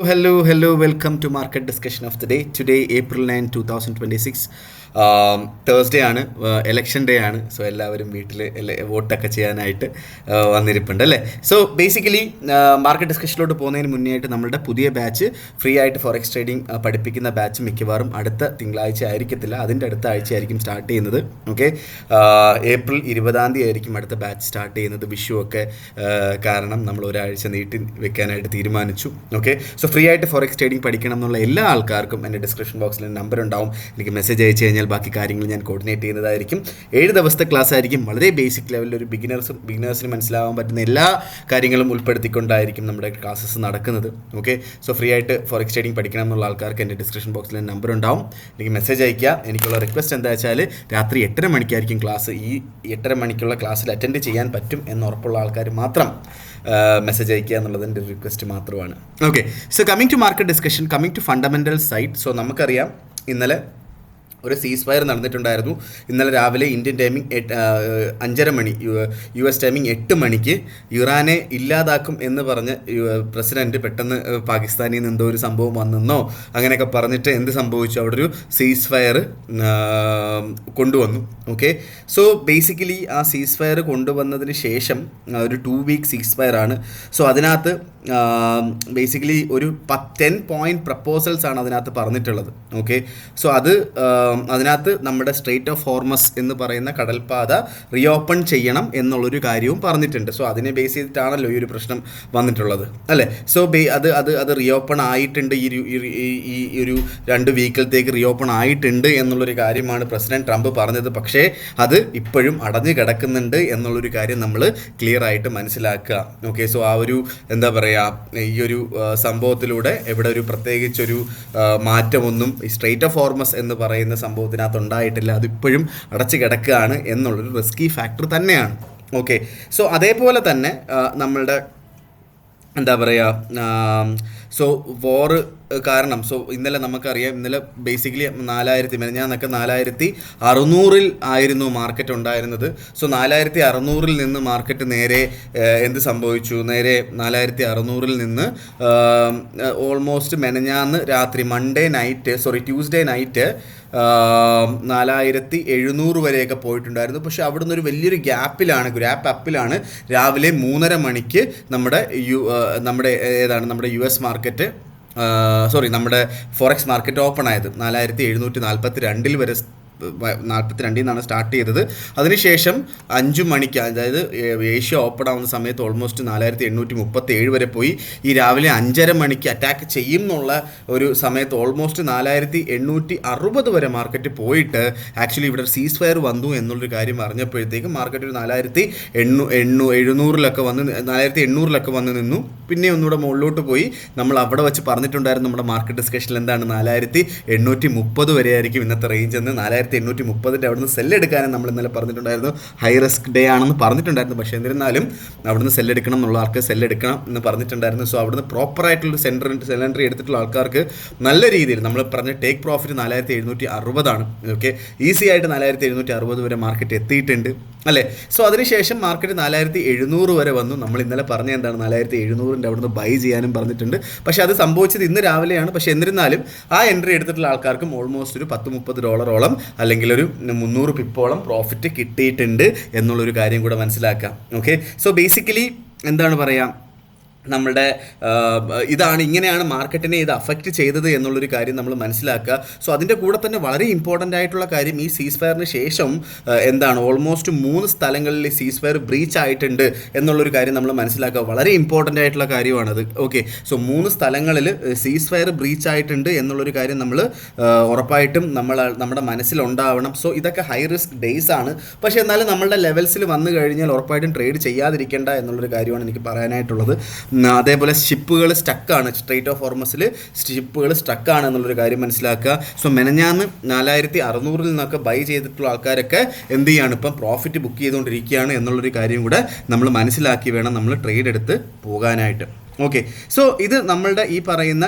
Hello, welcome to market discussion of the day. Today, April 9, 2026. Thursday ആണ്, election day ആണ്. So എല്ലാവരും വീട്ടിൽ വോട്ടൊക്കെ ചെയ്യാനായിട്ട് വന്നിരിപ്പുണ്ട് അല്ലേ. സോ ബേസിക്കലി മാർക്കറ്റ് ഡിസ്കഷനിലോട്ട് പോകുന്നതിന് മുന്നേ ആയിട്ട് നമ്മളുടെ പുതിയ ബാച്ച് ഫ്രീ ആയിട്ട് ഫോറക്സ് ട്രേഡിംഗ് പഠിപ്പിക്കുന്ന ബാച്ച് മിക്കവാറും അടുത്ത തിങ്കളാഴ്ച ആയിരിക്കത്തില്ല, അതിൻ്റെ അടുത്ത ആഴ്ച ആയിരിക്കും സ്റ്റാർട്ട് ചെയ്യുന്നത്. ഓക്കെ, ഏപ്രിൽ 20 ആയിരിക്കും അടുത്ത ബാച്ച് സ്റ്റാർട്ട് ചെയ്യുന്നത്. വിഷു ഒക്കെ കാരണം നമ്മൾ ഒരാഴ്ച നീട്ടി വെക്കാനായിട്ട് തീരുമാനിച്ചു. ഓക്കെ, സോ ഫ്രീ ആയിട്ട് ഫോറക്സ് ട്രേഡിംഗ് പഠിക്കണം എന്നുള്ള എല്ലാ ആൾക്കാർക്കും എൻ്റെ ഡിസ്ക്രിപ്ഷൻ ബോക്സിൽ നമ്പർ ഉണ്ടാവും. എനിക്ക് മെസ്സേജ് അയച്ചു കഴിഞ്ഞാൽ ബാക്കി കാര്യങ്ങൾ ഞാൻ കോർഡിനേറ്റ് ചെയ്യുന്നതായിരിക്കും. 7 ദിവസത്തെ ക്ലാസ് ആയിരിക്കും. വളരെ ബേസിക് ലെവലിൽ ഒരു ബിഗിനേഴ്സിന് മനസ്സിലാവാൻ പറ്റുന്ന എല്ലാ കാര്യങ്ങളും ഉൾപ്പെടുത്തിക്കൊണ്ടായിരിക്കും നമ്മുടെ ക്ലാസ്സസ് നടക്കുന്നത്. ഓക്കെ, സോ ഫ്രീ ആയിട്ട് ഫോറക്സ് ട്രേഡിംഗ് പഠിക്കണം എന്നുള്ള ആൾക്കാർക്ക് എൻ്റെ ഡിസ്ക്രിപ്ഷൻ ബോക്സിൽ നമ്പർ ഉണ്ടാവും. എനിക്ക് മെസ്സേജ് അയക്കുക. എനിക്കുള്ള റിക്വസ്റ്റ് എന്താ വെച്ചാൽ രാത്രി 8:30 മണിക്കായിരിക്കും ക്ലാസ്. ഈ 8:30 മണിക്കുള്ള ക്ലാസ്സിൽ അറ്റൻഡ് ചെയ്യാൻ പറ്റും എന്നുറപ്പുള്ള ആൾക്കാർ മാത്രം മെസ്സേജ് അയക്കുക എന്നുള്ളത് എൻ്റെ റിക്വസ്റ്റ് മാത്രമാണ്. Okay, so coming to market discussion, coming to fundamental side. So നമുക്കറിയാം ഇന്നലെ ഒരു സീസ് ഫയർ നടന്നിട്ടുണ്ടായിരുന്നു. ഇന്നലെ രാവിലെ ഇന്ത്യൻ ടൈമിംഗ് 5:30 മണി, US ടൈമിംഗ് 8 മണിക്ക് ഇറാനെ ഇല്ലാതാക്കും എന്ന് പറഞ്ഞ് പ്രസിഡൻറ്റ് പെട്ടെന്ന് പാകിസ്ഥാനിൽ നിന്ന് എന്തോ ഒരു സംഭവം വന്നെന്നോ അങ്ങനെയൊക്കെ പറഞ്ഞിട്ട് എന്ത് സംഭവിച്ചു, അവിടെ ഒരു സീസ് ഫയർ കൊണ്ടുവന്നു. ഓക്കെ, സോ ബേസിക്കലി ആ സീസ് ഫയർ കൊണ്ടുവന്നതിന് ശേഷം ഒരു 2 വീക്ക് സീസ് ഫയർ ആണ്. സോ അതിനകത്ത് ബേസിക്കലി ഒരു 10 പോയിൻറ്റ് പ്രപ്പോസൽസ് ആണ് അതിനകത്ത് പറഞ്ഞിട്ടുള്ളത്. ഓക്കെ, സോ അതിനകത്ത് നമ്മുടെ സ്ട്രെയിറ്റ് ഓഫ് ഹോർമസ് എന്ന് പറയുന്ന കടൽപ്പാത റീഓപ്പൺ ചെയ്യണം എന്നുള്ളൊരു കാര്യവും പറഞ്ഞിട്ടുണ്ട്. സോ അതിനെ ബേസ് ചെയ്തിട്ടാണല്ലോ ഈ ഒരു പ്രശ്നം വന്നിട്ടുള്ളത് അല്ലേ. സോ അത് റീഓപ്പൺ ആയിട്ടുണ്ട്, ഈ ഒരു 2 വീക്കിലത്തേക്ക് റീഓപ്പൺ ആയിട്ടുണ്ട് എന്നുള്ളൊരു കാര്യമാണ് പ്രസിഡന്റ് ട്രംപ് പറഞ്ഞത്. പക്ഷേ അത് ഇപ്പോഴും അടഞ്ഞു കിടക്കുന്നുണ്ട് എന്നുള്ളൊരു കാര്യം നമ്മൾ ക്ലിയർ ആയിട്ട് മനസ്സിലാക്കുക. ഓക്കെ, സോ ആ ഒരു എന്താ പറയുക, ഈ ഒരു സംഭവത്തിലൂടെ എവിടെ ഒരു പ്രത്യേകിച്ചൊരു മാറ്റമൊന്നും ഈ സ്ട്രെയിറ്റ് ഓഫ് ഹോർമസ് എന്ന് പറയുന്ന സംഭവത്തിനകത്ത് ഉണ്ടായിട്ടില്ല. അതിപ്പോഴും അടച്ചു കിടക്കുകയാണ് എന്നുള്ളൊരു റിസ്കി ഫാക്ടർ തന്നെയാണ്. ഓക്കെ, സോ അതേപോലെ തന്നെ നമ്മളുടെ എന്താ പറയുക, സോ വോറ് കാരണം, സോ ഇന്നലെ നമുക്കറിയാം, ഇന്നലെ ബേസിക്കലി 4600 ആയിരുന്നു മാർക്കറ്റ് ഉണ്ടായിരുന്നത്. സോ 4600 നിന്ന് മാർക്കറ്റ് നേരെ എന്ത് സംഭവിച്ചു, നേരെ 4600 നിന്ന് ഓൾമോസ്റ്റ് മെനഞ്ഞാന്ന് രാത്രി ട്യൂസ്ഡേ നൈറ്റ് 4700 വരെയൊക്കെ പോയിട്ടുണ്ടായിരുന്നു. പക്ഷേ അവിടെ നിന്നൊരു വലിയൊരു ഗ്യാപ്പ് അപ്പിലാണ് രാവിലെ 3:30 മണിക്ക് നമ്മുടെ US മാർക്കറ്റ് നമ്മുടെ ഫോറക്സ് മാർക്കറ്റ് ഓപ്പൺ ആയത്. 4742 വരെ 42 നിന്നാണ് സ്റ്റാർട്ട് ചെയ്തത്. അതിനുശേഷം 5 മണിക്ക്, അതായത് ഏഷ്യ ഓപ്പൺ ആവുന്ന സമയത്ത് ഓൾമോസ്റ്റ് 4837 വരെ പോയി. ഈ രാവിലെ 5:30 മണിക്ക് അറ്റാക്ക് ചെയ്യും എന്നുള്ള ഒരു സമയത്ത് ഓൾമോസ്റ്റ് 4860 വരെ മാർക്കറ്റ് പോയിട്ട് ആക്ച്വലി ഇവിടെ സീസ് ഫയർ വന്നു എന്നുള്ളൊരു കാര്യം അറിഞ്ഞപ്പോഴത്തേക്കും മാർക്കറ്റ് ഒരു 4800 വന്ന് നിന്നു. പിന്നെ ഒന്നുകൂടെ മുകളിലോട്ട് പോയി. നമ്മൾ അവിടെ വെച്ച് പറഞ്ഞിട്ടുണ്ടായിരുന്നു നമ്മുടെ മാർക്കറ്റ് ഡിസ്കഷനിൽ എന്താണ്, 4830 വരെ ആയിരിക്കും ഇന്നത്തെ റേഞ്ച് എന്ന്. 4830 അവിടുന്ന് സെല്ലെടുക്കാനും നമ്മൾ ഇന്നലെ പറഞ്ഞിട്ടുണ്ടായിരുന്നു. ഹൈ റിസ്ക് ഡേ ആണെന്ന് പറഞ്ഞിട്ടുണ്ടായിരുന്നു. പക്ഷേ എന്നിരുന്നാലും അവിടുന്ന് സെല്ലെടുക്കണം എന്നുള്ള ആൾക്ക് സെല്ലെടുക്കണം എന്ന് പറഞ്ഞിട്ടുണ്ടായിരുന്നു. സോ അവിടുന്ന് പ്രോപ്പറായിട്ടുള്ള സെല്ലൻട്രി എടുത്തിട്ടുള്ള ആൾക്കാർക്ക് നല്ല രീതിയിൽ നമ്മൾ പറഞ്ഞ ടേക്ക് പ്രോഫിറ്റ് 4760 ആണ്. ഓക്കെ, ഈസി ആയിട്ട് 4760 വരെ മാർക്കറ്റ് എത്തിയിട്ടുണ്ട് അല്ലേ. സോ അതിനുശേഷം മാർക്കറ്റ് 4700 വരെ വന്നു. നമ്മൾ ഇന്നലെ പറഞ്ഞ എന്താണ്, 4700 അവിടുന്ന് ബൈ ചെയ്യാനും പറഞ്ഞിട്ടുണ്ട്. പക്ഷേ അത് സംഭവിച്ചത് ഇന്ന് രാവിലെയാണ്. പക്ഷേ എന്നിരുന്നാലും ആ എൻട്രി എടുത്തിട്ടുള്ള ആൾക്കാർക്കും ഓൾമോസ്റ്റ് ഒരു $10-30 അല്ലെങ്കിൽ ഒരു 300 പിപ്പോളം പ്രോഫിറ്റ് കിട്ടിയിട്ടുണ്ട് എന്നുള്ളൊരു കാര്യം കൂടെ മനസ്സിലാക്കാം. ഓക്കെ, സോ ബേസിക്കലി എന്താണ് പറയുക, നമ്മളുടെ ഇങ്ങനെയാണ് മാർക്കറ്റിനെ ഇത് അഫക്റ്റ് ചെയ്തത് എന്നുള്ളൊരു കാര്യം നമ്മൾ മനസ്സിലാക്കുക. സോ അതിൻ്റെ കൂടെ തന്നെ വളരെ ഇമ്പോർട്ടൻ്റ് ആയിട്ടുള്ള കാര്യം, ഈ സീസ് ഫയറിന് ശേഷം എന്താണ് ഓൾമോസ്റ്റ് 3 സ്ഥലങ്ങളിൽ സീസ് ഫയർ ബ്രീച്ച് ആയിട്ടുണ്ട് എന്നുള്ളൊരു കാര്യം നമ്മൾ മനസ്സിലാക്കുക. വളരെ ഇമ്പോർട്ടൻ്റ് ആയിട്ടുള്ള കാര്യമാണത്. ഓക്കെ, സോ 3 സ്ഥലങ്ങളിൽ സീസ് ഫയർ ബ്രീച്ച് ആയിട്ടുണ്ട് എന്നുള്ളൊരു കാര്യം നമ്മൾ ഉറപ്പായിട്ടും നമ്മുടെ മനസ്സിലുണ്ടാവണം. സോ ഇതൊക്കെ ഹൈ റിസ്ക് ഡേയ്സ് ആണ്. പക്ഷേ എന്നാലും നമ്മളുടെ ലെവൽസിൽ വന്നു കഴിഞ്ഞാൽ ഉറപ്പായിട്ടും ട്രേഡ് ചെയ്യാതിരിക്കേണ്ട എന്നുള്ളൊരു കാര്യമാണ് എനിക്ക് പറയാനായിട്ടുള്ളത്. അതേപോലെ ഷിപ്പുകൾ സ്റ്റക്കാണ്, സ്ട്രെയിറ്റ് ഓഫ് ഹോർമസിൽ ഷിപ്പുകൾ സ്റ്റക്കാണ് എന്നുള്ളൊരു കാര്യം മനസ്സിലാക്കുക. സോ മെനഞ്ഞാന്ന് 4600 നിന്നൊക്കെ ബൈ ചെയ്തിട്ടുള്ള ആൾക്കാരൊക്കെ എന്ത് ചെയ്യാണ്, ഇപ്പം പ്രോഫിറ്റ് ബുക്ക് ചെയ്തുകൊണ്ടിരിക്കുകയാണ് എന്നുള്ളൊരു കാര്യം കൂടെ നമ്മൾ മനസ്സിലാക്കി വേണം നമ്മൾ ട്രേഡ് എടുത്ത് പോകാനായിട്ട്. ഓക്കെ, സോ ഇത് നമ്മളുടെ ഈ പറയുന്ന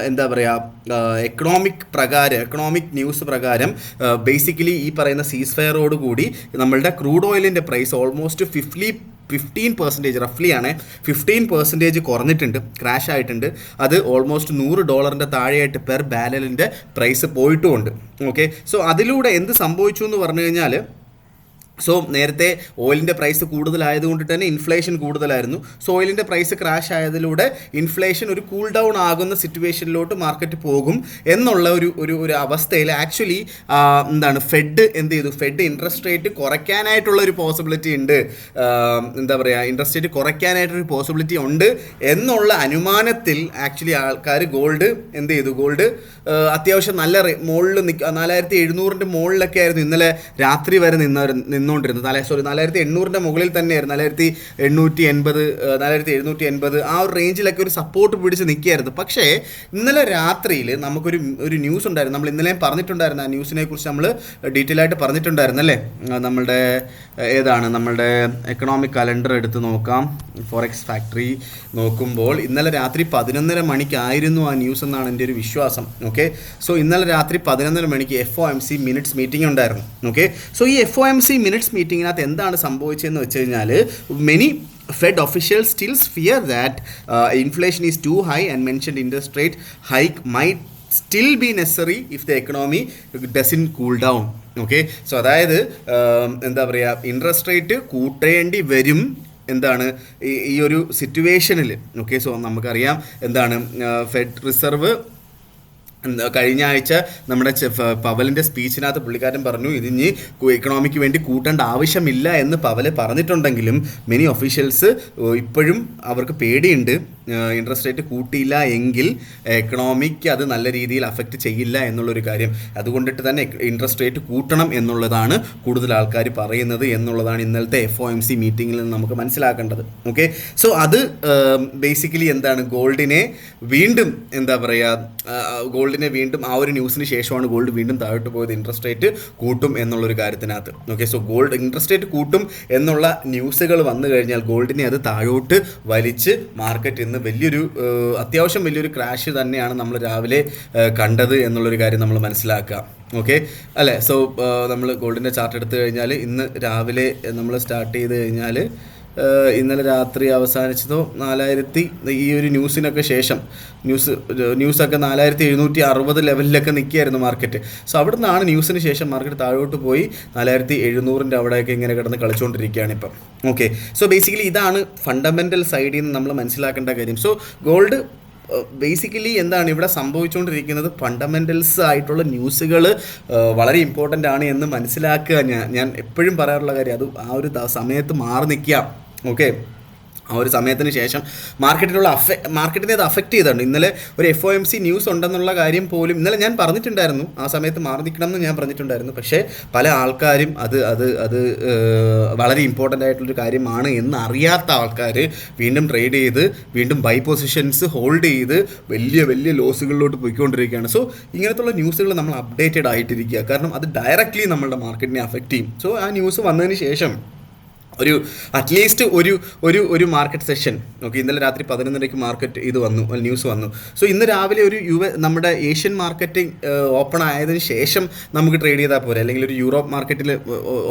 എന്താ പറയുക, എക്കണോമിക് ന്യൂസ് പ്രകാരം ബേസിക്കലി ഈ പറയുന്ന സീസ് ഫയറോടുകൂടി നമ്മളുടെ ക്രൂഡ് ഓയിലിൻ്റെ പ്രൈസ് ഓൾമോസ്റ്റ് 15% റഫ്ലി ആണ് 15% കുറഞ്ഞിട്ടുണ്ട്, ക്രാഷ് ആയിട്ടുണ്ട്. അത് ഓൾമോസ്റ്റ് $100 താഴെയായിട്ട് പെർ ബാരലിൻ്റെ പ്രൈസ് പോയിട്ടുമുണ്ട്. ഓക്കെ, സോ അതിലൂടെ എന്ത് സംഭവിച്ചു എന്ന് പറഞ്ഞു കഴിഞ്ഞാൽ, സോ നേരത്തെ ഓയിലിൻ്റെ പ്രൈസ് കൂടുതലായതുകൊണ്ട് തന്നെ ഇൻഫ്ലേഷൻ കൂടുതലായിരുന്നു. സോ ഓയിലിൻ്റെ പ്രൈസ് ക്രാഷ് ആയതിലൂടെ ഇൻഫ്ലേഷൻ ഒരു കൂൾ ഡൗൺ ആകുന്ന സിറ്റുവേഷനിലോട്ട് മാർക്കറ്റ് പോകും എന്നുള്ള ഒരു അവസ്ഥയിൽ ആക്ച്വലി ഫെഡ് എന്ത് ചെയ്തു, ഫെഡ് ഇൻട്രസ്റ്റ് റേറ്റ് കുറയ്ക്കാനായിട്ടുള്ള ഒരു പോസിബിലിറ്റി ഉണ്ട്, ഇൻട്രസ്റ്റ് റേറ്റ് കുറയ്ക്കാനായിട്ടൊരു പോസിബിലിറ്റി ഉണ്ട് എന്നുള്ള അനുമാനത്തിൽ ആക്ച്വലി ആൾക്കാർ ഗോൾഡ് എന്ത് ചെയ്തു, ഗോൾഡ് അത്യാവശ്യം നല്ല മുകളിൽ 4700 മുകളിലൊക്കെ ആയിരുന്നു ഇന്നലെ രാത്രി വരെ നിന്നുകൊണ്ടിരുന്നത്. 4800 മുകളിൽ തന്നെയായിരുന്നു, 4880 4780 ആ ഒരു റേഞ്ചിലൊക്കെ ഒരു സപ്പോർട്ട് പിടിച്ച് നിൽക്കുകയായിരുന്നു. പക്ഷേ ഇന്നലെ രാത്രിയിൽ നമുക്കൊരു ന്യൂസ് ഉണ്ടായിരുന്നു. നമ്മൾ ഇന്നലെയും പറഞ്ഞിട്ടുണ്ടായിരുന്നു, ആ ന്യൂസിനെ കുറിച്ച് നമ്മൾ ഡീറ്റെയിൽ ആയിട്ട് പറഞ്ഞിട്ടുണ്ടായിരുന്നു അല്ലേ. നമ്മളുടെ എക്കണോമിക് കലണ്ടർ എടുത്ത് നോക്കാം. ഫോറക്സ് ഫാക്ടറി നോക്കുമ്പോൾ ഇന്നലെ രാത്രി 11:30 മണിക്കായിരുന്നു ആ ന്യൂസ് എന്നാണ് എൻ്റെ ഒരു വിശ്വാസം. ഓക്കെ, സോ ഇന്നലെ രാത്രി 11:30 മണിക്ക് FOMC മിനിറ്റ്സ് മീറ്റിംഗ് ഉണ്ടായിരുന്നു. ഓക്കെ, സോ ഈ FOMC മിനിറ്റ്സ് മീറ്റിങ്ങിനകത്ത് എന്താണ് സംഭവിച്ചതെന്ന് വെച്ച് കഴിഞ്ഞാൽ, many Fed officials still fear that inflation is too high and mentioned interest rate hike might still be necessary if the economy doesn't cool down. Okay, so അതായത് interest rate കൂട്ടേണ്ടി വരും ഈ ഒരു സിറ്റുവേഷനിൽ. Okay, so നമുക്കറിയാം fed reserve കഴിഞ്ഞ ആഴ്ച നമ്മുടെ പവലിൻ്റെ സ്പീച്ചിനകത്ത് പുള്ളിക്കാരൻ പറഞ്ഞു ഇതിന് എക്കണോമിക്ക് വേണ്ടി കൂട്ടേണ്ട ആവശ്യമില്ല എന്ന് പവൽ പറഞ്ഞിട്ടുണ്ടെങ്കിലും മെനി ഒഫീഷ്യൽസ് ഇപ്പോഴും അവർക്ക് പേടിയുണ്ട്, ഇൻട്രസ്റ്റ് റേറ്റ് കൂട്ടിയില്ല എങ്കിൽ എക്കണോമിക്ക് അത് നല്ല രീതിയിൽ അഫക്റ്റ് ചെയ്യില്ല എന്നുള്ളൊരു കാര്യം. അതുകൊണ്ടിട്ട് തന്നെ ഇൻട്രസ്റ്റ് റേറ്റ് കൂട്ടണം എന്നുള്ളതാണ് കൂടുതൽ ആൾക്കാർ പറയുന്നത് എന്നുള്ളതാണ് ഇന്നലത്തെ FOMC മീറ്റിങ്ങിൽ നിന്ന് നമുക്ക് മനസ്സിലാക്കേണ്ടത്. ഓക്കെ, സോ അത് ബേസിക്കലി ഗോൾഡിനെ വീണ്ടും ഗോൾഡിനെ വീണ്ടും ആ ഒരു ന്യൂസിന് ശേഷമാണ് ഗോൾഡ് വീണ്ടും താഴോട്ട് പോയത്, ഇൻട്രസ്റ്റ് റേറ്റ് കൂട്ടും എന്നുള്ളൊരു കാര്യത്തിനകത്ത്. Okay, so gold interest rate കൂട്ടും എന്നുള്ള ന്യൂസുകൾ വന്നു കഴിഞ്ഞാൽ ഗോൾഡിനെ അത് താഴോട്ട് വലിച്ച് മാർക്കറ്റ് ഇന്ന് അത്യാവശ്യം വലിയൊരു ക്രാഷ് തന്നെയാണ് നമ്മൾ രാവിലെ കണ്ടത് എന്നുള്ളൊരു കാര്യം നമ്മൾ മനസ്സിലാക്കുക. ഓക്കെ അല്ലേ. സോ നമ്മൾ ഗോൾഡിൻ്റെ ചാർട്ട് എടുത്തു കഴിഞ്ഞാൽ ഇന്ന് രാവിലെ നമ്മൾ സ്റ്റാർട്ട് ചെയ്ത് കഴിഞ്ഞാൽ ഇന്നലെ രാത്രി അവസാനിച്ചതോ 4000 ഈ ഒരു ന്യൂസിനൊക്കെ ശേഷം ന്യൂസൊക്കെ 4760 ലെവലിലൊക്കെ നിൽക്കുകയായിരുന്നു മാർക്കറ്റ്. സോ അവിടെ നിന്നാണ് ന്യൂസിന് ശേഷം മാർക്കറ്റ് താഴോട്ട് പോയി 4700 അവിടെയൊക്കെ ഇങ്ങനെ കിടന്ന് കളിച്ചുകൊണ്ടിരിക്കുകയാണ് ഇപ്പം. ഓക്കെ, സോ ബേസിക്കലി ഇതാണ് ഫണ്ടമെൻ്റൽ സൈഡിൽ നിന്ന് നമ്മൾ മനസ്സിലാക്കേണ്ട കാര്യം. സോ ഗോൾഡ് ബേസിക്കലി ഇവിടെ സംഭവിച്ചുകൊണ്ടിരിക്കുന്നത് ഫണ്ടമെൻ്റൽസ് ആയിട്ടുള്ള ന്യൂസുകൾ വളരെ ഇമ്പോർട്ടൻ്റ് ആണ് എന്ന് മനസ്സിലാക്കുക. ഞാൻ എപ്പോഴും പറയാറുള്ള കാര്യം, അത് ആ ഒരു സമയത്ത് മാറി നിൽക്കുക. ഓക്കെ, ആ ഒരു സമയത്തിന് ശേഷം മാർക്കറ്റിനെ അത് അഫക്റ്റ് ചെയ്തിട്ടുണ്ട്. ഇന്നലെ ഒരു FOMC ന്യൂസ് ഉണ്ടെന്നുള്ള കാര്യം പോലും ഇന്നലെ ഞാൻ പറഞ്ഞിട്ടുണ്ടായിരുന്നു, ആ സമയത്ത് മാറി നിൽക്കണം എന്ന് ഞാൻ പറഞ്ഞിട്ടുണ്ടായിരുന്നു. പക്ഷേ പല ആൾക്കാരും അത് വളരെ ഇമ്പോർട്ടൻ്റ് ആയിട്ടുള്ളൊരു കാര്യമാണ് എന്ന് അറിയാത്ത ആൾക്കാർ വീണ്ടും ട്രേഡ് ചെയ്ത് വീണ്ടും ബൈ പൊസിഷൻസ് ഹോൾഡ് ചെയ്ത് വലിയ ലോസുകളിലോട്ട് പോയിക്കൊണ്ടിരിക്കുകയാണ്. സോ ഇങ്ങനത്തുള്ള ന്യൂസുകൾ നമ്മൾ അപ്ഡേറ്റഡ് ആയിട്ടിരിക്കുക, കാരണം അത് ഡയറക്റ്റ്ലി നമ്മളുടെ മാർക്കറ്റിനെ അഫക്റ്റ് ചെയ്യും. സോ ആ ന്യൂസ് വന്നതിന് ശേഷം അറ്റ്ലീസ്റ്റ് ഒരു മാർക്കറ്റ് സെഷൻ. ഓക്കെ, ഇന്നലെ രാത്രി 11:30 ന്യൂസ് വന്നു. സോ ഇന്ന് രാവിലെ നമ്മുടെ ഏഷ്യൻ മാർക്കറ്റ് ഓപ്പൺ ആയതിനു ശേഷം നമുക്ക് ട്രേഡ് ചെയ്താൽ പോരെ, അല്ലെങ്കിൽ ഒരു യൂറോപ്പ് മാർക്കറ്റിൽ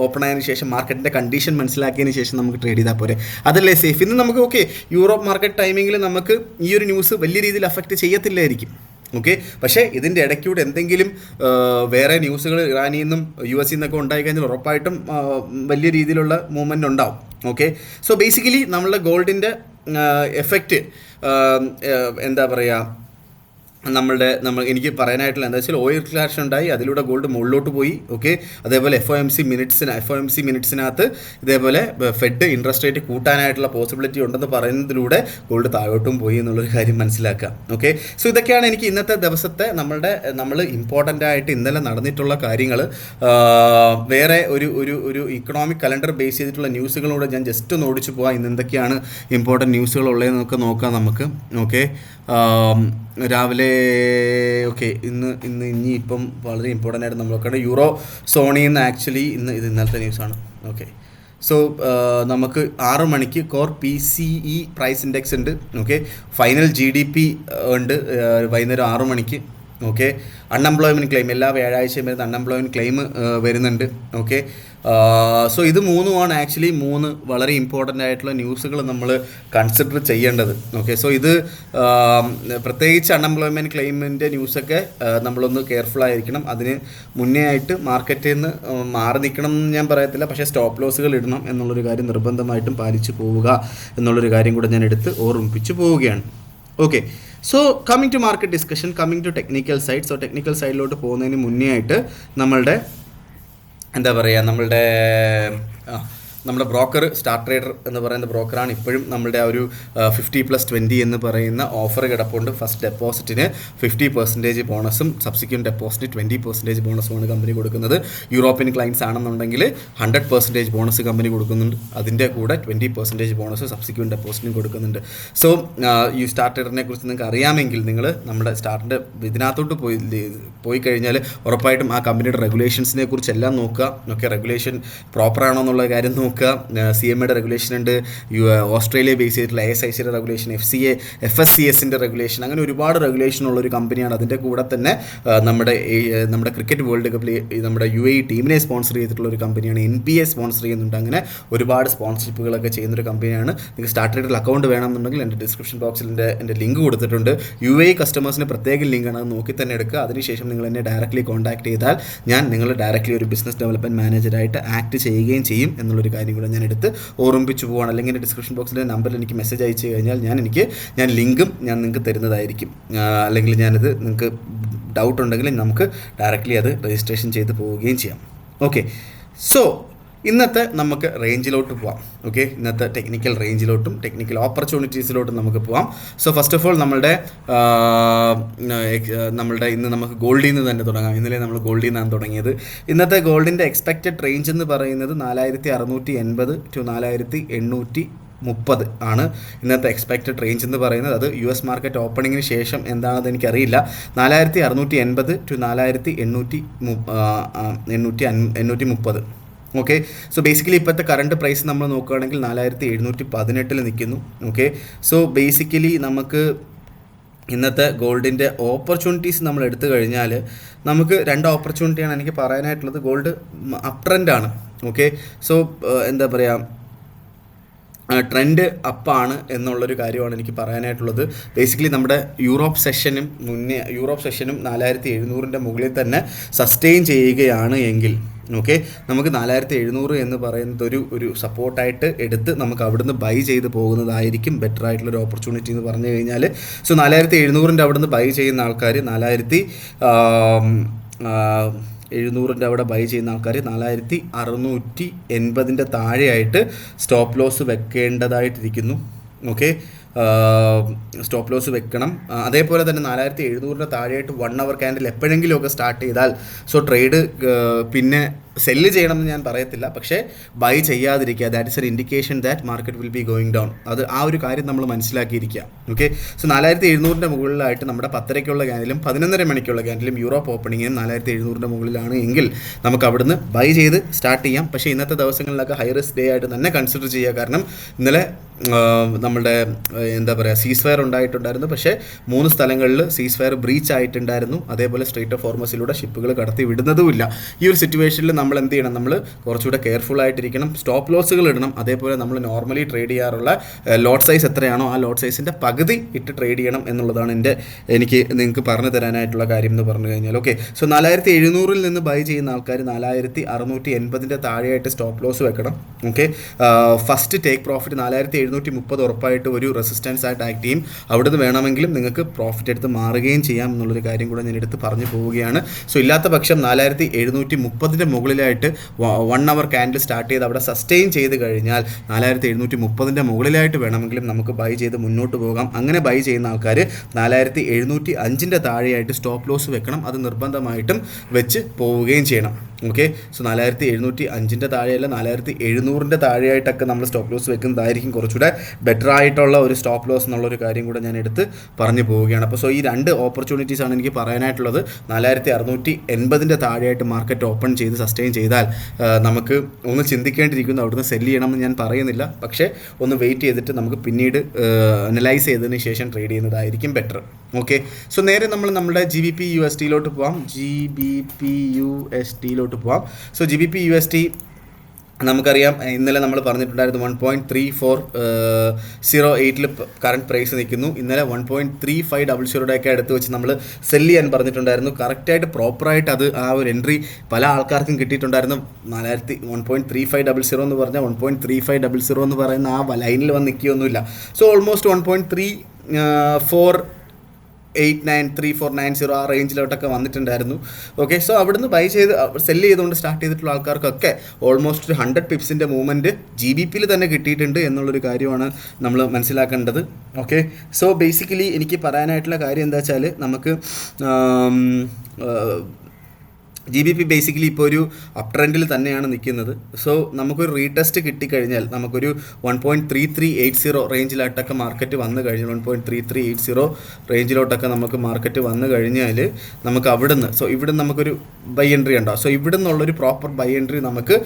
ഓപ്പൺ ആയതിനു ശേഷം മാർക്കറ്റിൻ്റെ കണ്ടീഷൻ മനസ്സിലാക്കിയതിന് ശേഷം നമുക്ക് ട്രേഡ് ചെയ്താൽ പോരെ, അതല്ലേ സേഫ്. ഇന്ന് നമുക്ക് യൂറോപ്പ് മാർക്കറ്റ് ടൈമിങ്ങിൽ നമുക്ക് ഈ ഒരു ന്യൂസ് വലിയ രീതിയിൽ അഫക്റ്റ് ചെയ്യത്തില്ലായിരിക്കും. ഓക്കെ, പക്ഷേ ഇതിൻ്റെ ഇടയ്ക്കൂടെ എന്തെങ്കിലും വേറെ ന്യൂസുകൾ ഇറാനിൽ നിന്നും US നിന്നൊക്കെ ഉണ്ടായിക്കഴിഞ്ഞാൽ ഉറപ്പായിട്ടും വലിയ രീതിയിലുള്ള മൂവ്മെൻറ്റ് ഉണ്ടാവും. ഓക്കെ, സോ ബേസിക്കലി നമ്മളുടെ ഗോൾഡിൻ്റെ എഫക്റ്റ് എനിക്ക് പറയാനായിട്ടുള്ള എന്താ വെച്ചാൽ ഓയിൽ ക്രാഷ് ഉണ്ടായി, അതിലൂടെ ഗോൾഡ് മുകളിലോട്ട് പോയി. ഓക്കെ, അതേപോലെ FOMC മിനിറ്റ്സിനകത്ത് ഇതേപോലെ ഫെഡ് ഇൻട്രസ്റ്റ് റേറ്റ് കൂട്ടാനായിട്ടുള്ള പോസിബിലിറ്റി ഉണ്ടെന്ന് പറയുന്നതിലൂടെ ഗോൾഡ് താഴോട്ടും പോയി എന്നുള്ളൊരു കാര്യം മനസ്സിലാക്കാം. ഓക്കെ, സോ ഇതൊക്കെയാണ് എനിക്ക് ഇന്നത്തെ ദിവസത്തെ നമ്മൾ ഇമ്പോർട്ടൻ്റ് ആയിട്ട് ഇന്നലെ നടന്നിട്ടുള്ള കാര്യങ്ങൾ. വേറെ ഒരു ഇക്കണോമിക് കലണ്ടർ ബേസ് ചെയ്തിട്ടുള്ള ന്യൂസുകളൂടെ ഞാൻ ജസ്റ്റ് ഒന്ന് ഓടിച്ചു പോകാം. ഇന്ന് എന്തൊക്കെയാണ് ഇമ്പോർട്ടൻറ്റ് ന്യൂസുകൾ ഉള്ളതെന്നൊക്കെ നോക്കാം നമുക്ക്. ഓക്കെ, രാവിലെ ഇനിയിപ്പം വളരെ ഇമ്പോർട്ടൻ്റ് ആയിട്ട് നമ്മൾ നോക്കേണ്ടത് യൂറോ സോണിൽ നിന്ന് ആക്ച്വലി ഇന്നലത്തെ ന്യൂസാണ്. ഓക്കെ, സോ നമുക്ക് 6 മണിക്ക് കോർ PCE പ്രൈസ് ഇൻഡെക്സ് ഉണ്ട്. ഓക്കെ, ഫൈനൽ GDP ഉണ്ട് വൈകുന്നേരം 6 മണിക്ക്. ഓക്കെ, അൺഎംപ്ലോയ്മെൻറ്റ് ക്ലെയിം എല്ലാ വ്യാഴാഴ്ചയും വരുന്ന അൺഎംപ്ലോയ്മെൻറ്റ് ക്ലെയിം വരുന്നുണ്ട്. ഓക്കെ, സോ ഇത് മൂന്നുമാണ് ആക്ച്വലി മൂന്ന് വളരെ ഇമ്പോർട്ടൻ്റ് ആയിട്ടുള്ള ന്യൂസുകൾ നമ്മൾ കൺസിഡർ ചെയ്യേണ്ടത്. ഓക്കെ, സോ ഇത് പ്രത്യേകിച്ച് അൺഎംപ്ലോയ്മെൻറ്റ് ക്ലെയിമിൻ്റെ ന്യൂസൊക്കെ നമ്മളൊന്ന് കെയർഫുൾ ആയിരിക്കണം. അതിന് മുന്നേ ആയിട്ട് മാർക്കറ്റിൽ നിന്ന് മാറി നിൽക്കണം എന്ന് ഞാൻ പറയത്തില്ല, പക്ഷേ സ്റ്റോപ്പ് ലോസുകൾ ഇടണം എന്നുള്ളൊരു കാര്യം നിർബന്ധമായിട്ടും പാലിച്ചു പോവുക എന്നുള്ളൊരു കാര്യം കൂടെ ഞാൻ എടുത്ത് ഓർമ്മിപ്പിച്ച് പോവുകയാണ്. Okay, so coming to market discussion, coming to technical side. So technical സൈഡിലോട്ട് പോകുന്നതിന് മുന്നേ ആയിട്ട് നമ്മളുടെ എന്താ പറയുക, നമ്മുടെ ബ്രോക്കർ സ്റ്റാർ ട്രേഡർ എന്ന് പറയുന്ന ബ്രോക്കറാണ് ഇപ്പോഴും നമ്മളുടെ ആ ഒരു 50+20 എന്ന് പറയുന്ന ഓഫർ കിടപ്പുണ്ട്. ഫസ്റ്റ് ഡെപ്പോസിറ്റിന് 50% ബോണസും സബ്സിക്വൻറ്റ് ഡെപ്പോസിറ്റ് 20% ബോണസുമാണ് കമ്പനി കൊടുക്കുന്നത്. യൂറോപ്യൻ ക്ലയൻസ് ആണെന്നുണ്ടെങ്കിൽ 100% ബോണസ് കമ്പനി കൊടുക്കുന്നുണ്ട്. അതിൻ്റെ കൂടെ 20% ബോണസ് സബ്സിക്വൻറ്റ് ഡെപ്പോസിറ്റിനും കൊടുക്കുന്നുണ്ട്. സോ ഈ സ്റ്റാർ ട്രേഡറിനെ കുറിച്ച് നിങ്ങൾക്ക് അറിയാമെങ്കിൽ നിങ്ങൾ നമ്മുടെ സ്റ്റാറിൻ്റെ ഇതിനകത്തോട്ട് പോയി കഴിഞ്ഞാൽ ഉറപ്പായിട്ടും ആ കമ്പനിയുടെ റെഗുലേഷൻസിനെ കുറിച്ചെല്ലാം നോക്കുക. ഓക്കെ, റെഗുലേഷൻ പ്രോപ്പറാണോ എന്നുള്ള കാര്യം നോക്കുക. CMA റെഗുലേഷൻ ഉണ്ട്, ഓസ്ട്രേലിയ ബേസ് ചെയ്തിട്ടുള്ള ASICയുടെ റെഗുലേഷൻ, FCA FSCSൻ്റെ റെഗുലേഷൻ, അങ്ങനെ ഒരുപാട് റെഗുലേഷൻ ഉള്ളൊരു കമ്പനിയാണ്. അതിൻ്റെ കൂടെ തന്നെ നമ്മുടെ ക്രിക്കറ്റ് വേൾഡ് കപ്പിൽ നമ്മുടെ UAE ടീമിനെ സ്പോൺസർ ചെയ്തിട്ടുള്ള ഒരു കമ്പനിയാണ്. NBA സ്പോൺസർ ചെയ്യുന്നുണ്ട്. അങ്ങനെ ഒരുപാട് സ്പോൺസർഷിപ്പുകളൊക്കെ ചെയ്യുന്നൊരു കമ്പനിയാണ്. നിങ്ങൾക്ക് സ്റ്റാർ ട്രേഡറിൽ അക്കൗണ്ട് വേണമെന്നുണ്ടെങ്കിൽ എൻ്റെ ഡിസ്ക്രിപ്ഷൻ ബോക്സിൽ എൻ്റെ ലിങ്ക് കൊടുത്തിട്ടുണ്ട്. UAE കസ്റ്റമേഴ്സിന് പ്രത്യേക ലിങ്കാണ്, അത് നോക്കി തന്നെ എടുക്കുക. അതിനുശേഷം നിങ്ങൾ എന്നെ ഡയറക്റ്റ്ലി കോൺടാക്ട് ചെയ്താൽ ഞാൻ നിങ്ങൾ ഡയറക്റ്റ്ലി ഒരു ബിസിനസ് ഡെവലപ്മെൻറ്റ് മാനേജറായിട്ട് ആക്ട് ചെയ്യുകയും ചെയ്യും എന്നുള്ളൊരു കാര്യം കൂടെ ഞാൻ എടുത്ത് ഓർമ്മിപ്പിച്ചു പോവാണ്. അല്ലെങ്കിൽ എൻ്റെ ഡിസ്ക്രിപ്ഷൻ ബോക്സിലെ നമ്പറിൽ എനിക്ക് മെസ്സേജ് അയച്ചു കഴിഞ്ഞാൽ ഞാൻ ലിങ്കും ഞാൻ നിങ്ങൾക്ക് തരുന്നതായിരിക്കും. അല്ലെങ്കിൽ ഞാനത് നിങ്ങൾക്ക് ഡൗട്ട് ഉണ്ടെങ്കിൽ നമുക്ക് ഡയറക്റ്റ്ലി അത് രജിസ്ട്രേഷൻ ചെയ്ത് പോവുകയും ചെയ്യാം. ഓക്കെ, സോ ഇന്നത്തെ നമുക്ക് റേഞ്ചിലോട്ട് പോവാം. ഓക്കെ, ഇന്നത്തെ ടെക്നിക്കൽ റേഞ്ചിലോട്ടും ടെക്നിക്കൽ ഓപ്പർച്യൂണിറ്റീസിലോട്ടും നമുക്ക് പോവാം. സോ ഫസ്റ്റ് ഓഫ് ഓൾ നമ്മളുടെ ഇന്ന് നമുക്ക് ഗോൾഡിൽ നിന്ന് തന്നെ തുടങ്ങാം. ഇന്നലെ നമ്മൾ ഗോൾഡിൽ നിന്നാണ് തുടങ്ങിയത്. ഇന്നത്തെ ഗോൾഡിൻ്റെ എക്സ്പെക്റ്റഡ് റേഞ്ച് എന്ന് പറയുന്നത് 4680 to 4830 ആണ് ഇന്നത്തെ എക്സ്പെക്റ്റഡ് റേഞ്ച് എന്ന് പറയുന്നത്. അത് US മാർക്കറ്റ് ഓപ്പണിങ്ങിന് ശേഷം എന്താണെന്ന് എനിക്കറിയില്ല. 4680 to 4830. ഓക്കെ, സോ ബേസിക്കലി ഇപ്പോഴത്തെ കറണ്ട് പ്രൈസ് നമ്മൾ നോക്കുകയാണെങ്കിൽ 4718 നിൽക്കുന്നു. ഓക്കെ, സോ ബേസിക്കലി നമുക്ക് ഇന്നത്തെ ഗോൾഡിൻ്റെ ഓപ്പർച്യൂണിറ്റീസ് നമ്മൾ എടുത്തു കഴിഞ്ഞാൽ നമുക്ക് രണ്ട് ഓപ്പർച്യൂണിറ്റിയാണ് എനിക്ക് പറയാനായിട്ടുള്ളത്. ഗോൾഡ് അപ്പ് ട്രെൻഡാണ്. ഓക്കെ, സോ എന്താ പറയുക, ട്രെൻഡ് അപ്പാണ് എന്നുള്ളൊരു കാര്യമാണ് എനിക്ക് പറയാനായിട്ടുള്ളത്. ബേസിക്കലി നമ്മുടെ യൂറോപ്പ് സെഷനും 4700 മുകളിൽ തന്നെ സസ്റ്റെയിൻ ചെയ്യുകയാണ് എങ്കിൽ ഓക്കെ, നമുക്ക് 4700 എന്ന് പറയുന്നത് ഒരു സപ്പോർട്ടായിട്ട് എടുത്ത് നമുക്ക് അവിടുന്ന് ബൈ ചെയ്ത് പോകുന്നതായിരിക്കും ബെറ്റർ ആയിട്ടുള്ളൊരു ഓപ്പർച്യൂണിറ്റി എന്ന് പറഞ്ഞു കഴിഞ്ഞാൽ. സോ 4700 അവിടുന്ന് ബൈ ചെയ്യുന്ന ആൾക്കാർ 4700 അവിടെ ബൈ ചെയ്യുന്ന ആൾക്കാർ 4680 താഴെയായിട്ട് സ്റ്റോപ്പ് ലോസ് വെക്കേണ്ടതായിട്ടിരിക്കുന്നു. ഓക്കെ, സ്റ്റോപ്പ് ലോസ് വെക്കണം. അതേപോലെ തന്നെ 4700 താഴെയായിട്ട് 1 അവർ ക്യാൻഡിൽ എപ്പോഴെങ്കിലുമൊക്കെ സ്റ്റാർട്ട് ചെയ്താൽ സോ ട്രേഡ് പിന്നെ സെല്ല് ചെയ്യണമെന്ന് ഞാൻ പറയത്തില്ല, പക്ഷേ ബൈ ചെയ്യാതിരിക്കുക. That is an indication that market will be going down. ആ ഒരു കാര്യം നമ്മൾ മനസ്സിലാക്കിയിരിക്കുക. ഓക്കെ, സോ 4700 മുകളിലായിട്ട് നമ്മുടെ 10:30 ക്യാൻഡിലും 11:30 മണിക്കുള്ള ക്യാൻഡിലും യൂറോപ്പ് ഓപ്പണിങ്ങിനും 4700 മുകളിലാണ് എങ്കിൽ നമുക്ക് അവിടുന്ന് ബൈ ചെയ്ത് സ്റ്റാർട്ട് ചെയ്യാം. പക്ഷേ ഇന്നത്തെ ദിവസങ്ങളിലൊക്കെ ഹൈ റിസ്ക് ഡേ ആയിട്ട് തന്നെ കൺസിഡർ ചെയ്യുക. കാരണം ഇന്നലെ നമ്മളുടെ എന്താ പറയുക, സീസ് ഫയർ ഉണ്ടായിട്ടുണ്ടായിരുന്നു. പക്ഷേ 3 സ്ഥലങ്ങളിൽ സീസ് ഫയർ ബ്രീച്ച് ആയിട്ടുണ്ടായിരുന്നു. അതേപോലെ സ്ട്രെയിറ്റ് ഓഫ് ഹോർമസിലൂടെ ഷിപ്പുകൾ കടത്തി വിടുന്നതുമില്ല. ഈ ഒരു സിറ്റുവേഷനിൽ നമ്മൾ എന്ത് ചെയ്യണം, നമ്മൾ കുറച്ചുകൂടെ കെയർഫുൾ ആയിട്ടിരിക്കണം. സ്റ്റോപ്പ് ലോസുകൾ ഇടണം. അതേപോലെ നമ്മൾ നോർമലി ട്രേഡ് ചെയ്യാറുള്ള ലോട്ട് സൈസ് എത്രയാണോ ആ ലോട്ട് സൈസിൻ്റെ പകുതി ഇട്ട് ട്രേഡ് ചെയ്യണം എന്നുള്ളതാണ് എനിക്ക് നിങ്ങൾക്ക് പറഞ്ഞു തരാനായിട്ടുള്ള കാര്യം എന്ന് പറഞ്ഞു കഴിഞ്ഞാൽ. ഓക്കെ, സോ 4700 നിന്ന് ബൈ ചെയ്യുന്ന ആൾക്കാർ 4680 താഴെയായിട്ട് സ്റ്റോപ്പ് ലോസ് വെക്കണം. ഓക്കെ, ഫസ്റ്റ് ടേക്ക് പ്രോഫിറ്റ് 4730 ഉറപ്പായിട്ട് ഒരു റെസിസ്റ്റൻസ് ആയിട്ട് ആക്ട് ചെയ്യും. അവിടുന്ന് വേണമെങ്കിലും നിങ്ങൾക്ക് പ്രോഫിറ്റ് എടുത്ത് മാറുകയും ചെയ്യാം എന്നുള്ളൊരു കാര്യം കൂടെ ഞാൻ എടുത്ത് പറഞ്ഞു പോവുകയാണ്. സോ ഇല്ലാത്ത പക്ഷം 4730 മുകളിലായിട്ട് 1 അവർ ക്യാൻഡിൽ സ്റ്റാർട്ട് ചെയ്ത് അവിടെ സസ്റ്റെയിൻ ചെയ്ത് കഴിഞ്ഞാൽ 4730 മുകളിലായിട്ട് വേണമെങ്കിലും നമുക്ക് ബൈ ചെയ്ത് മുന്നോട്ട് പോകാം. അങ്ങനെ ബൈ ചെയ്യുന്ന ആൾക്കാർ 4705 താഴെയായിട്ട് സ്റ്റോപ്പ് ലോസ് വെക്കണം. അത് നിർബന്ധമായിട്ടും വെച്ച് പോവുകയും ചെയ്യണം. ഓക്കെ, സോ 4705 താഴെയല്ല 4700 താഴെയായിട്ടൊക്കെ നമ്മൾ സ്റ്റോപ്പ് ലോസ് വെക്കുന്നതായിരിക്കും കുറച്ചുകൂടെ ബെറ്റർ ആയിട്ടുള്ള ഒരു സ്റ്റോപ്പ് ലോസ് എന്നുള്ളൊരു കാര്യം കൂടെ ഞാൻ എടുത്ത് പറഞ്ഞു പോവുകയാണ്. അപ്പോൾ സോ ഈ രണ്ട് ഓപ്പർച്യൂണിറ്റീസാണ് എനിക്ക് പറയാനായിട്ടുള്ളത്. 4680 താഴെയായിട്ട് മാർക്കറ്റ് ഓപ്പൺ ചെയ്ത് സസ്റ്റെയിൻ ചെയ്താൽ നമുക്ക് ഒന്ന് ചിന്തിക്കേണ്ടിയിരിക്കുന്നു. അവിടുന്ന് സെല്ല് ചെയ്യണമെന്ന് ഞാൻ പറയുന്നില്ല, പക്ഷേ ഒന്ന് വെയിറ്റ് ചെയ്തിട്ട് നമുക്ക് പിന്നീട് അനലൈസ് ചെയ്തതിന് ശേഷം ട്രേഡ് ചെയ്യുന്നതായിരിക്കും ബെറ്റർ. ഓക്കെ, സോ നേരെ നമ്മുടെ GBP USD പോവാം. GBP USD പോവാം. സോ GBP USD നമുക്കറിയാം ഇന്നലെ നമ്മൾ പറഞ്ഞിട്ടുണ്ടായിരുന്നു 1.3408 കറണ്ട് പ്രൈസ് നിൽക്കുന്നു. ഇന്നലെ 1.3500 അടുത്ത് വെച്ച് നമ്മൾ സെല്ല് ചെയ്യാൻ പറഞ്ഞിട്ടുണ്ടായിരുന്നു. കറക്റ്റായിട്ട് പ്രോപ്പറായിട്ട് അത് ആ ഒരു എൻട്രി പല ആൾക്കാർക്കും കിട്ടിയിട്ടുണ്ടായിരുന്നു. 1.3500 എന്ന് പറഞ്ഞാൽ 1.3500 എന്ന് പറയുന്ന ആ ലൈനിൽ വന്ന് നിൽക്കുകയൊന്നുമില്ല. സോ ഓൾമോസ്റ്റ് 1.3490 ആ റേഞ്ചിലോട്ടൊക്കെ വന്നിട്ടുണ്ടായിരുന്നു. ഓക്കെ, സോ അവിടുന്ന് ബൈ ചെയ്ത് സെല്ല് ചെയ്തുകൊണ്ട് സ്റ്റാർട്ട് ചെയ്തിട്ടുള്ള ആൾക്കാർക്കൊക്കെ ഓൾമോസ്റ്റ് ഒരു 100 പിപ്സിൻ്റെ മൂവ്മെൻറ്റ് GBPയിൽ തന്നെ കിട്ടിയിട്ടുണ്ട് എന്നുള്ളൊരു കാര്യമാണ് നമ്മൾ മനസ്സിലാക്കേണ്ടത്. ഓക്കെ, സോ ബേസിക്കലി എനിക്ക് പറയാനായിട്ടുള്ള കാര്യം എന്താ വെച്ചാൽ നമുക്ക് GBP ബേസിക്കലി ഇപ്പോൾ ഒരു അപ് ട്രെൻഡിൽ തന്നെയാണ് നിൽക്കുന്നത്. സോ നമുക്കൊരു റീടെസ്റ്റ് കിട്ടിക്കഴിഞ്ഞാൽ നമുക്കൊരു 1.3380 റേഞ്ചിലോട്ടൊക്കെ മാർക്കറ്റ് വന്നു കഴിഞ്ഞാൽ 1.3380 റേഞ്ചിലോട്ടൊക്കെ നമുക്ക് മാർക്കറ്റ് വന്നു കഴിഞ്ഞാൽ നമുക്ക് അവിടുന്ന് ഇവിടുന്ന് നമുക്കൊരു ബൈ എൻട്രി ഉണ്ടാവും. സോ ഇവിടെ നിന്നുള്ളൊരു പ്രോപ്പർ ബൈ എൻട്രി നമുക്ക്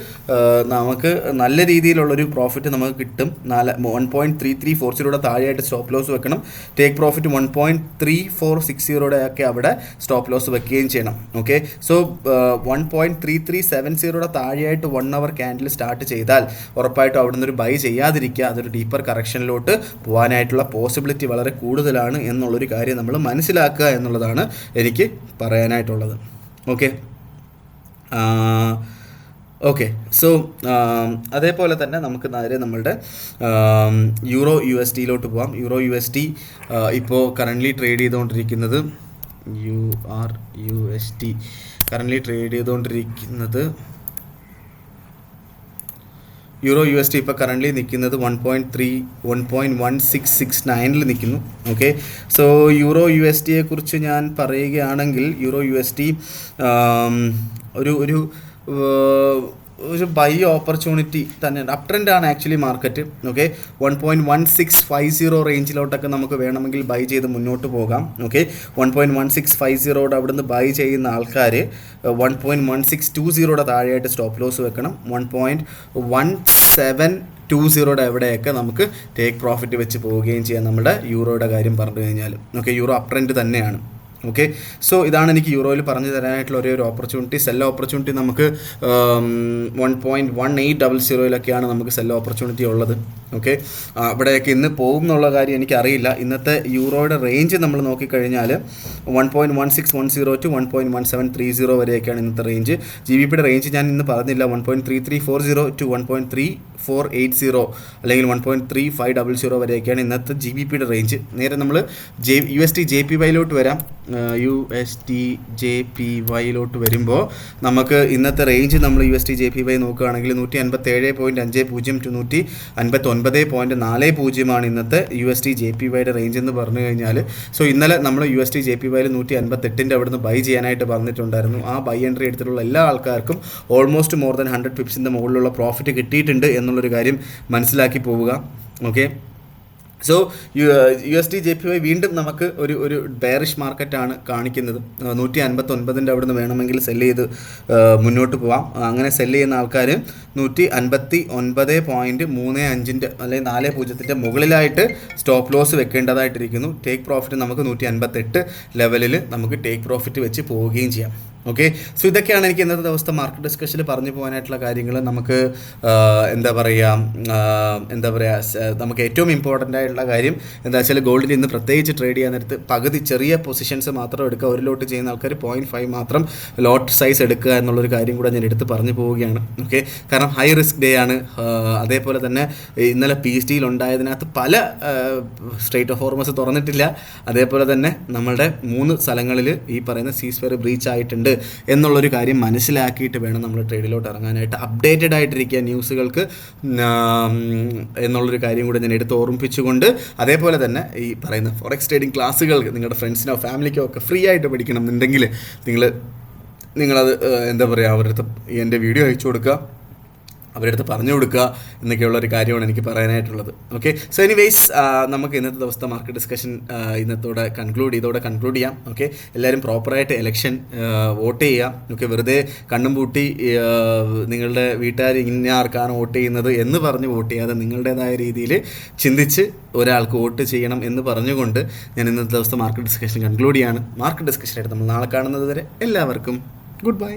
നല്ല രീതിയിലുള്ളൊരു പ്രോഫിറ്റ് നമുക്ക് കിട്ടും. 1.3340 താഴെയായിട്ട് സ്റ്റോപ്പ് ലോസ് വെക്കണം. ടേക്ക് പ്രോഫിറ്റ് 1.3460 ഒക്കെ അവിടെ സ്റ്റോപ്പ് ലോസ് വെക്കുകയും ചെയ്യണം. ഓക്കെ, സോ 1.3370 താഴെയായിട്ട് 1 അവർ ക്യാൻഡിൽ സ്റ്റാർട്ട് ചെയ്താൽ ഉറപ്പായിട്ടും അവിടെ നിന്നൊരു ബൈ ചെയ്യാതിരിക്കുക. അതൊരു ഡീപ്പർ കറക്ഷനിലോട്ട് പോകാനായിട്ടുള്ള പോസിബിലിറ്റി വളരെ കൂടുതലാണ് എന്നുള്ളൊരു കാര്യം നമ്മൾ മനസ്സിലാക്കുക എന്നുള്ളതാണ് എനിക്ക് പറയാനായിട്ടുള്ളത്. ഓക്കെ, സോ അതേപോലെ തന്നെ നമുക്ക് നേരെ നമ്മളുടെ യൂറോ USD പോകാം. യൂറോ USD ഇപ്പോൾ കറൻ്റ്ലി ട്രേഡ് ചെയ്തുകൊണ്ടിരിക്കുന്നത് USD യൂറോ USD ഇപ്പോൾ കറൻ്റ്ലി നിൽക്കുന്നത് 1.1669 നിൽക്കുന്നു. ഓക്കെ, സോ യൂറോ USDയെ കുറിച്ച് ഞാൻ പറയുകയാണെങ്കിൽ യൂറോ USD ഒരു ബൈ ഓപ്പർച്യൂണിറ്റി തന്നെയാണ്. അപ് ട്രെൻഡാണ് ആക്ച്വലി മാർക്കറ്റ്. ഓക്കെ, 1.1650 റേഞ്ചിലോട്ടൊക്കെ നമുക്ക് വേണമെങ്കിൽ ബൈ ചെയ്ത് മുന്നോട്ട് പോകാം. ഓക്കെ, 1.1650 അവിടുന്ന് ബൈ ചെയ്യുന്ന ആൾക്കാർ 1.1620 താഴെയായിട്ട് സ്റ്റോപ്പ് ലോസ് വെക്കണം. 1.1720 എവിടെയൊക്കെ നമുക്ക് ടേക്ക് പ്രോഫിറ്റ് വെച്ച് പോവുകയും ചെയ്യാം നമ്മുടെ യൂറോയുടെ കാര്യം പറഞ്ഞു കഴിഞ്ഞാൽ. ഓക്കെ, യൂറോ അപ് ട്രെൻഡ് തന്നെയാണ്. ഓക്കെ, സോ ഇതാണ് എനിക്ക് യൂറോയിൽ പറഞ്ഞു തരാനായിട്ടുള്ള ഒരു ഓപ്പർച്യൂണിറ്റി. സെൽ ഓപ്പർച്യൂണിറ്റി നമുക്ക് 1.1800 നമുക്ക് സെൽ ഓപ്പർച്യൂണിറ്റി ഉള്ളത്. ഓക്കെ, അവിടെയൊക്കെ ഇന്ന് പോകും എന്നുള്ള കാര്യം എനിക്കറിയില്ല. ഇന്നത്തെ യൂറോയുടെ റേഞ്ച് നമ്മൾ നോക്കിക്കഴിഞ്ഞാൽ 1.1610 to 1.1730 വരെയൊക്കെയാണ് ഇന്നത്തെ റേഞ്ച്. GBPയുടെ റേഞ്ച് ഞാൻ ഇന്ന് പറഞ്ഞില്ല. 1.3340 to 1.3480 അല്ലെങ്കിൽ 1.3500 വരെയൊക്കെയാണ് ഇന്നത്തെ GBPയുടെ റേഞ്ച്. നേരെ നമ്മൾ USD JPYയിലോട്ട് വരാം. USD JPYയിലോട്ട് വരുമ്പോൾ നമുക്ക് ഇന്നത്തെ റേഞ്ച് നമ്മൾ USD JPY നോക്കുകയാണെങ്കിൽ 157.50 to 159.40 ഇന്നത്തെ USD JPYയുടെ റേഞ്ച് എന്ന് പറഞ്ഞു കഴിഞ്ഞാൽ. സോ ഇന്നലെ നമ്മൾ USD JPYയിൽ 158 അവിടുന്ന് ബൈ ചെയ്യാനായിട്ട് പറഞ്ഞിട്ടുണ്ടായിരുന്നു. ആ ബൈ എൻട്രി എടുത്തിട്ടുള്ള എല്ലാ ആൾക്കാർക്കും ഓൾമോസ്റ്റ് മോർ ദാൻ 100 പിപ്സിൻ്റെ മുകളിലുള്ള പ്രോഫിറ്റ് കിട്ടിയിട്ടുണ്ട് എന്നുള്ളൊരു കാര്യം മനസ്സിലാക്കി പോവുക. ഓക്കെ, സോ USD JPY വീണ്ടും നമുക്ക് ഒരു ബെയറിഷ് മാർക്കറ്റാണ് കാണിക്കുന്നത്. 159 അവിടുന്ന് വേണമെങ്കിൽ സെല്ല് ചെയ്ത് മുന്നോട്ട് പോവാം. അങ്ങനെ സെല്ല് ചെയ്യുന്ന ആൾക്കാർ 159.35 അല്ലെങ്കിൽ 40 മുകളിലായിട്ട് സ്റ്റോപ്പ് ലോസ് വെക്കേണ്ടതായിട്ടിരിക്കുന്നു. ടേക്ക് പ്രോഫിറ്റ് നമുക്ക് 158 ലെവലിൽ നമുക്ക് ടേക്ക് പ്രോഫിറ്റ് വെച്ച് പോവുകയും ചെയ്യാം. ഓക്കെ, സോ ഇതൊക്കെയാണ് എനിക്ക് ഇന്നത്തെ ദിവസത്തെ മാർക്കറ്റ് ഡിസ്കഷനിൽ പറഞ്ഞു പോകാനായിട്ടുള്ള കാര്യങ്ങൾ. നമുക്ക് എന്താ പറയുക നമുക്ക് ഏറ്റവും ഇമ്പോർട്ടൻ്റ് ആയിട്ടുള്ള കാര്യം എന്താ വെച്ചാൽ ഗോൾഡിൽ ഇന്ന് പ്രത്യേകിച്ച് ട്രേഡ് ചെയ്യാൻ നേരത്ത് പകുതി ചെറിയ പൊസിഷൻസ് മാത്രം എടുക്കുക. ഒരു ലോട്ട് ചെയ്യുന്ന ആൾക്കാർ 0.5 മാത്രം ലോട്ട് സൈസ് എടുക്കുക എന്നുള്ളൊരു കാര്യം കൂടെ ഞാൻ എടുത്ത് പറഞ്ഞു പോവുകയാണ്. ഓക്കെ, കാരണം ഹൈ റിസ്ക് ഡേ ആണ്. അതേപോലെ തന്നെ ഇന്നലെ PSTയിൽ ഉണ്ടായതിനകത്ത് പല സ്ട്രേറ്റ് ഓഫ് ഹോർമസ് തുറന്നിട്ടില്ല. അതേപോലെ തന്നെ നമ്മളുടെ 3 സ്ഥലങ്ങളിൽ ഈ പറയുന്ന സീസ്ഫെയർ ബ്രീച്ച് ആയിട്ടുണ്ട് എന്നുള്ളൊരു കാര്യം മനസ്സിലാക്കിയിട്ട് വേണം നമ്മൾ ട്രേഡിലോട്ട് ഇറങ്ങാനായിട്ട്. അപ്ഡേറ്റഡ് ആയിട്ടിരിക്കുക ന്യൂസുകൾക്ക് എന്നുള്ളൊരു കാര്യം കൂടെ ഞാൻ എടുത്ത് ഓർമ്മിപ്പിച്ചുകൊണ്ട്, അതേപോലെ തന്നെ ഈ പറയുന്ന ഫോറക്സ് ട്രേഡിംഗ് ക്ലാസ്സുകൾ നിങ്ങളുടെ ഫ്രണ്ട്സിനോ ഫാമിലിക്കോ ഒക്കെ ഫ്രീ ആയിട്ട് പഠിക്കണം എന്നുണ്ടെങ്കിൽ നിങ്ങളത് എന്താ പറയുക അവരുടെ അടുത്ത് എൻ്റെ വീഡിയോ അയച്ചു കൊടുക്കുക, അവരുടെ അടുത്ത് പറഞ്ഞു കൊടുക്കുക എന്നൊക്കെയുള്ളൊരു കാര്യമാണ് എനിക്ക് പറയാനായിട്ടുള്ളത്. ഓക്കെ, സോ എനിവേയ്സ് നമുക്ക് ഇന്നത്തെ ദിവസത്തെ മാർക്കറ്റ് ഡിസ്കഷൻ ഇതോടെ കൺക്ലൂഡ് ചെയ്യാം. ഓക്കെ, എല്ലാവരും പ്രോപ്പറായിട്ട് ഇലക്ഷൻ വോട്ട് ചെയ്യാം. ഓക്കെ, വെറുതെ കണ്ണും പൂട്ടി നിങ്ങളുടെ വീട്ടുകാർ ഇന്ന ആർക്കാണ് വോട്ട് ചെയ്യുന്നത് എന്ന് പറഞ്ഞ് വോട്ട് ചെയ്യാതെ നിങ്ങളുടേതായ രീതിയിൽ ചിന്തിച്ച് ഒരാൾക്ക് വോട്ട് ചെയ്യണം എന്ന് പറഞ്ഞുകൊണ്ട് ഞാൻ ഇന്നത്തെ ദിവസത്തെ മാർക്കറ്റ് ഡിസ്കഷൻ കൺക്ലൂഡ് ചെയ്യാണ്. മാർക്കറ്റ് ഡിസ്കഷനായിട്ട് നമ്മൾ നാളെ കാണുന്നത് വരെ എല്ലാവർക്കും ഗുഡ് ബൈ.